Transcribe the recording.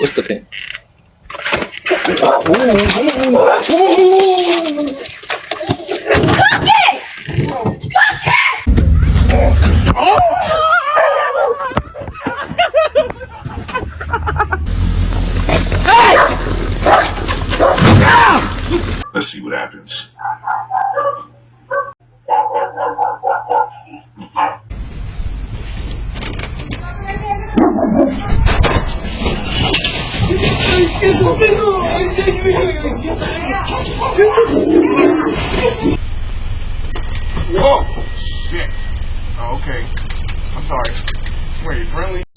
What's the pin? Let's see what happens. Whoa! Shit. Oh, okay. I'm sorry. Wait, friendly?